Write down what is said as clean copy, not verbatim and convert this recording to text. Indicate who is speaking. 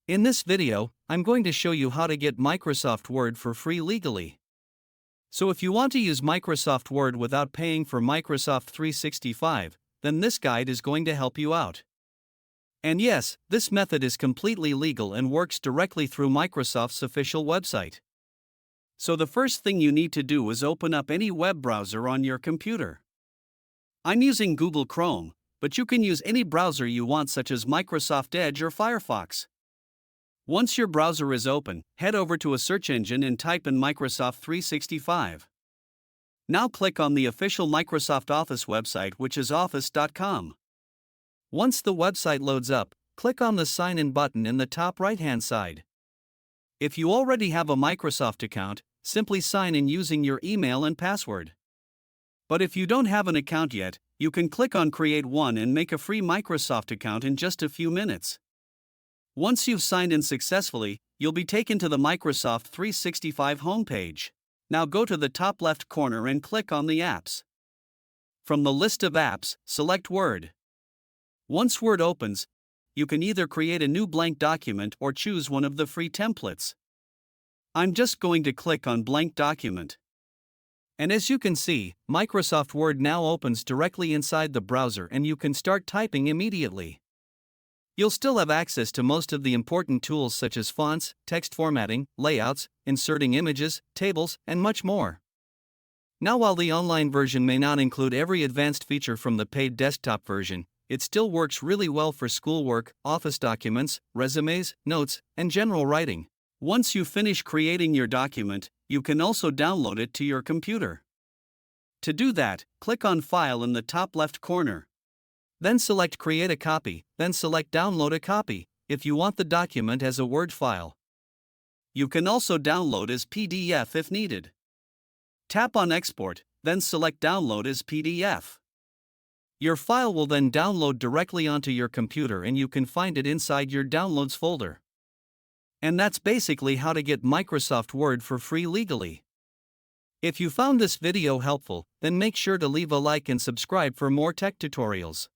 Speaker 1: In this video, I'm going to show you how to get Microsoft Word for free legally. So if you want to use Microsoft Word without paying for Microsoft 365, then this guide is going to help you out. And yes, this method is completely legal and works directly through Microsoft's official website. So the first thing you need to do is open up any web browser on your computer. I'm using Google Chrome, but you can use any browser you want, such as Microsoft Edge or Firefox. Once your browser is open, head over to a search engine and type in Microsoft 365. Now click on the official Microsoft Office website, which is office.com. Once the website loads up, click on the Sign In button in the top right-hand side. If you already have a Microsoft account, simply sign in using your email and password. But if you don't have an account yet, you can click on Create One and make a free Microsoft account in just a few minutes. Once you've signed in successfully, you'll be taken to the Microsoft 365 homepage. Now go to the top left corner and click on the apps. From the list of apps, select Word. Once Word opens, you can either create a new blank document or choose one of the free templates. I'm just going to click on Blank Document. And as you can see, Microsoft Word now opens directly inside the browser and you can start typing immediately. You'll still have access to most of the important tools such as fonts, text formatting, layouts, inserting images, tables, and much more. Now, while the online version may not include every advanced feature from the paid desktop version, it still works really well for schoolwork, office documents, resumes, notes, and general writing. Once you finish creating your document, you can also download it to your computer. To do that, click on File in the top left corner. Then select Create a Copy, then select Download a Copy, if you want the document as a Word file. You can also download as PDF if needed. Tap on Export, then select Download as PDF. Your file will then download directly onto your computer and you can find it inside your Downloads folder. And that's basically how to get Microsoft Word for free legally. If you found this video helpful, then make sure to leave a like and subscribe for more tech tutorials.